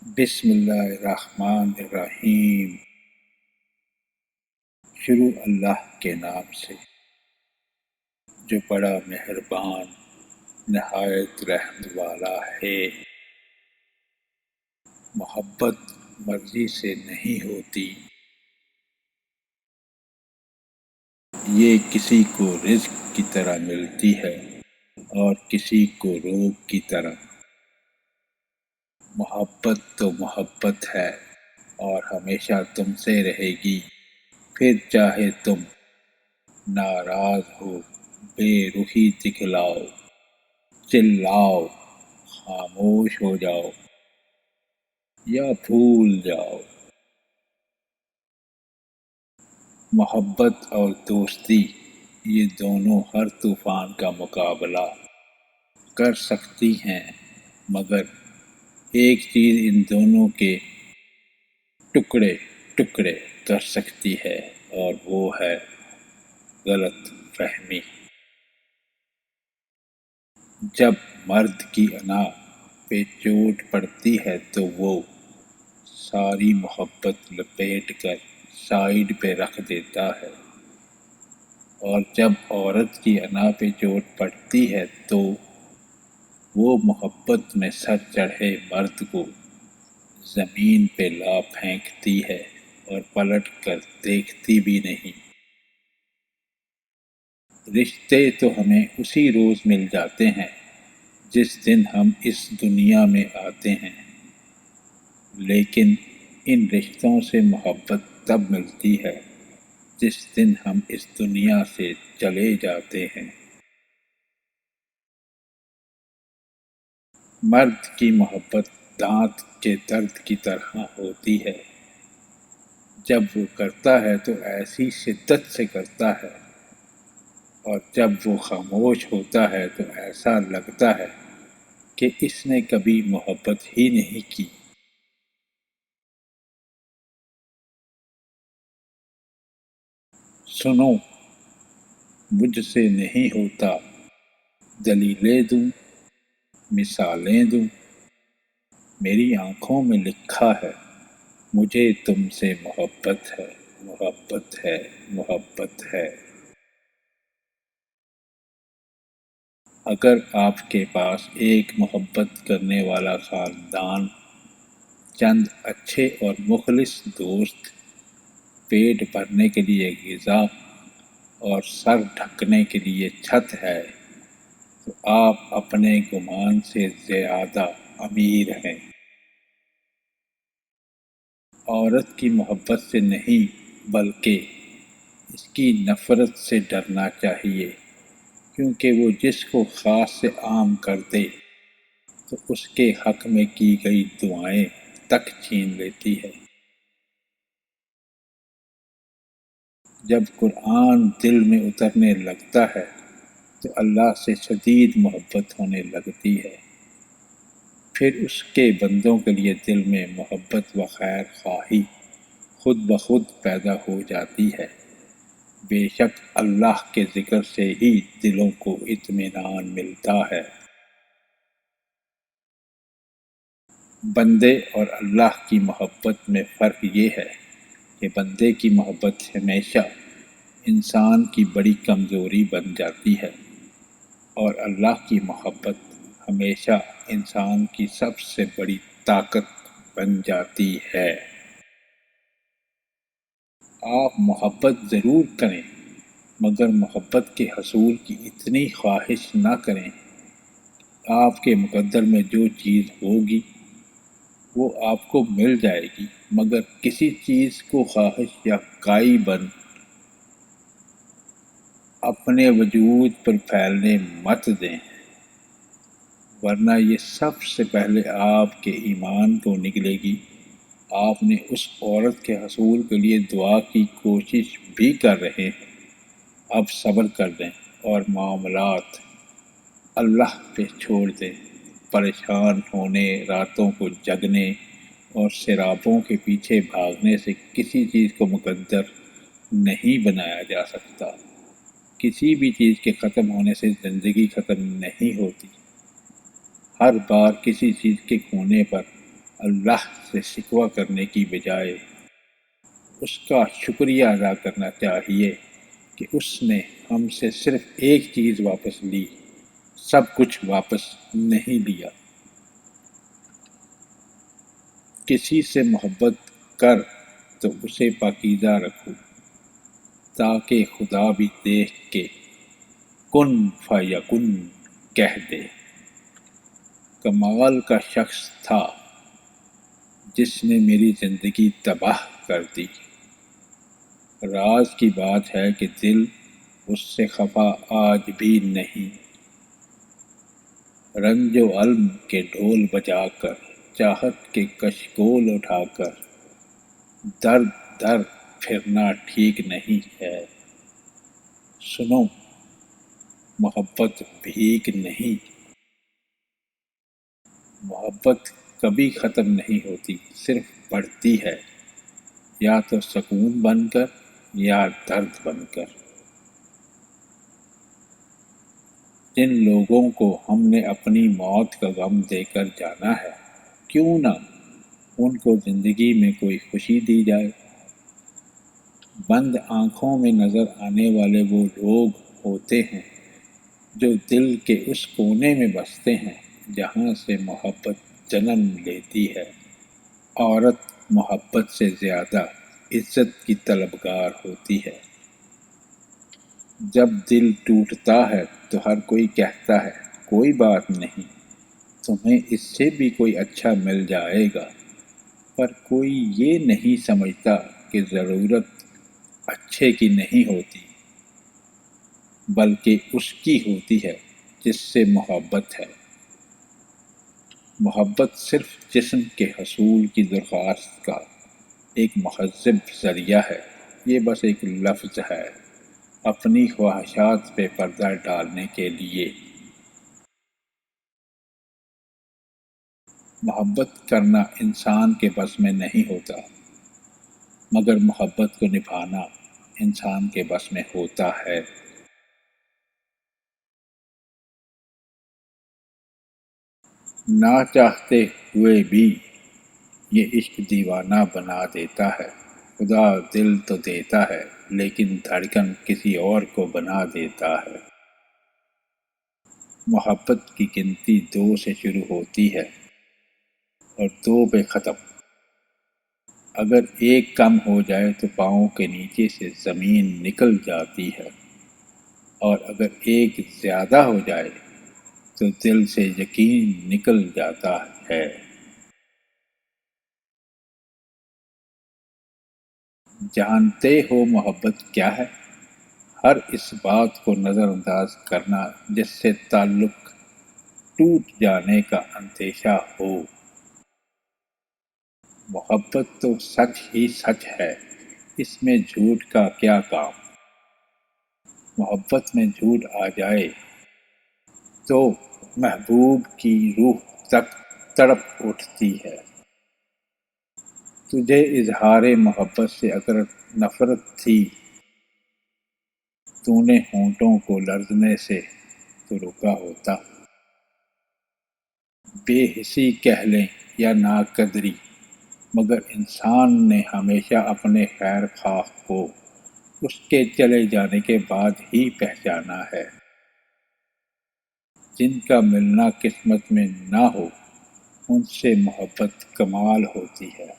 بسم اللہ الرحمن الرحیم۔ شروع اللہ کے نام سے جو بڑا مہربان نہایت رحم والا ہے۔ محبت مرضی سے نہیں ہوتی، یہ کسی کو رزق کی طرح ملتی ہے اور کسی کو روگ کی طرح۔ محبت تو محبت ہے اور ہمیشہ تم سے رہے گی، پھر چاہے تم ناراض ہو، بے رخی دکھلاؤ، چلاؤ، خاموش ہو جاؤ یا بھول جاؤ۔ محبت اور دوستی یہ دونوں ہر طوفان کا مقابلہ کر سکتی ہیں، مگر ایک چیز ان دونوں کے ٹکڑے ٹکڑے کر سکتی ہے اور وہ ہے غلط فہمی۔ جب مرد کی انا پہ چوٹ پڑتی ہے تو وہ ساری محبت لپیٹ کر سائیڈ پہ رکھ دیتا ہے، اور جب عورت کی انا پہ چوٹ پڑتی ہے تو وہ محبت میں سر چڑھے مرد کو زمین پہ لا پھینکتی ہے اور پلٹ کر دیکھتی بھی نہیں۔ رشتے تو ہمیں اسی روز مل جاتے ہیں جس دن ہم اس دنیا میں آتے ہیں، لیکن ان رشتوں سے محبت تب ملتی ہے جس دن ہم اس دنیا سے چلے جاتے ہیں۔ مرد کی محبت دانت کے درد کی طرح ہوتی ہے، جب وہ کرتا ہے تو ایسی شدت سے کرتا ہے، اور جب وہ خاموش ہوتا ہے تو ایسا لگتا ہے کہ اس نے کبھی محبت ہی نہیں کی۔ سنو، مجھ سے نہیں ہوتا، دلیلیں دوں، مثالیں دوں، میری آنکھوں میں لکھا ہے، مجھے تم سے محبت ہے، محبت ہے، محبت ہے۔ اگر آپ کے پاس ایک محبت کرنے والا خاندان، چند اچھے اور مخلص دوست، پیٹ بھرنے کے لیے غذا اور سر ڈھکنے کے لیے چھت ہے، تو آپ اپنے گمان سے زیادہ امیر ہیں۔ عورت کی محبت سے نہیں بلکہ اس کی نفرت سے ڈرنا چاہیے، کیونکہ وہ جس کو خاص سے عام کر دے تو اس کے حق میں کی گئی دعائیں تک چھین لیتی ہے۔ جب قرآن دل میں اترنے لگتا ہے تو اللہ سے شدید محبت ہونے لگتی ہے، پھر اس کے بندوں کے لیے دل میں محبت و خیر خواہی خود بخود پیدا ہو جاتی ہے۔ بے شک اللہ کے ذکر سے ہی دلوں کو اطمینان ملتا ہے۔ بندے اور اللہ کی محبت میں فرق یہ ہے کہ بندے کی محبت ہمیشہ انسان کی بڑی کمزوری بن جاتی ہے، اور اللہ کی محبت ہمیشہ انسان کی سب سے بڑی طاقت بن جاتی ہے۔ آپ محبت ضرور کریں، مگر محبت کے حصول کی اتنی خواہش نہ کریں۔ آپ کے مقدر میں جو چیز ہوگی وہ آپ کو مل جائے گی، مگر کسی چیز کو خواہش یا کائی بن اپنے وجود پر پھیلنے مت دیں، ورنہ یہ سب سے پہلے آپ کے ایمان کو نگلے گی۔ آپ نے اس عورت کے حصول کے لیے دعا کی کوشش بھی کر رہے ہیں، اب صبر کر لیں اور معاملات اللہ پہ چھوڑ دیں۔ پریشان ہونے، راتوں کو جگنے اور سرابوں کے پیچھے بھاگنے سے کسی چیز کو مقدر نہیں بنایا جا سکتا۔ کسی بھی چیز کے ختم ہونے سے زندگی ختم نہیں ہوتی۔ ہر بار کسی چیز کے کھونے پر اللہ سے شکوہ کرنے کی بجائے اس کا شکریہ ادا کرنا چاہیے کہ اس نے ہم سے صرف ایک چیز واپس لی، سب کچھ واپس نہیں لیا۔ کسی سے محبت کر تو اسے پاکیزہ رکھو، تاکہ خدا بھی دیکھ کے کن فیکن کہہ دے۔ کمال کا شخص تھا جس نے میری زندگی تباہ کر دی۔ راز کی بات ہے کہ دل اس سے خفا آج بھی نہیں۔ رنج و علم کے ڈھول بجا کر، چاہت کے کشکول اٹھا کر، درد در پھرنا ٹھیک نہیں ہے۔ سنو، محبت بھیک نہیں، محبت کبھی ختم نہیں ہوتی، صرف بڑھتی ہے، یا تو سکون بن کر یا درد بن کر۔ جن لوگوں کو ہم نے اپنی موت کا غم دے کر جانا ہے، کیوں نہ ان کو زندگی میں کوئی خوشی دی جائے۔ بند آنکھوں میں نظر آنے والے وہ لوگ ہوتے ہیں جو دل کے اس کونے میں بستے ہیں جہاں سے محبت جنم لیتی ہے۔ عورت محبت سے زیادہ عزت کی طلبگار ہوتی ہے۔ جب دل ٹوٹتا ہے تو ہر کوئی کہتا ہے کوئی بات نہیں، تمہیں اس سے بھی کوئی اچھا مل جائے گا، پر کوئی یہ نہیں سمجھتا کہ ضرورت اچھے کی نہیں ہوتی، بلکہ اس کی ہوتی ہے جس سے محبت ہے۔ محبت صرف جسم کے حصول کی درخواست کا ایک مہذب ذریعہ ہے، یہ بس ایک لفظ ہے اپنی خواہشات پہ پردہ ڈالنے کے لیے۔ محبت کرنا انسان کے بس میں نہیں ہوتا، مگر محبت کو نبھانا انسان کے بس میں ہوتا ہے۔ نہ چاہتے ہوئے بھی یہ عشق دیوانہ بنا دیتا ہے۔ خدا دل تو دیتا ہے لیکن دھڑکن کسی اور کو بنا دیتا ہے۔ محبت کی گنتی 2 سے شروع ہوتی ہے اور 2 پہ ختم۔ اگر ایک کم ہو جائے تو پاؤں کے نیچے سے زمین نکل جاتی ہے، اور اگر ایک زیادہ ہو جائے تو دل سے یقین نکل جاتا ہے۔ جانتے ہو محبت کیا ہے؟ ہر اس بات کو نظر انداز کرنا جس سے تعلق ٹوٹ جانے کا اندیشہ ہو۔ محبت تو سچ ہی سچ ہے، اس میں جھوٹ کا کیا کام۔ محبت میں جھوٹ آ جائے تو محبوب کی روح تک تڑپ اٹھتی ہے۔ تجھے اظہار محبت سے اگر نفرت تھی، تو نے ہونٹوں کو لرزنے سے تو روکا ہوتا۔ بے حسی کہہ لیں یا ناقدری، مگر انسان نے ہمیشہ اپنے خیر خواہ کو اس کے چلے جانے کے بعد ہی پہچانا ہے۔ جن کا ملنا قسمت میں نہ ہو، ان سے محبت کمال ہوتی ہے۔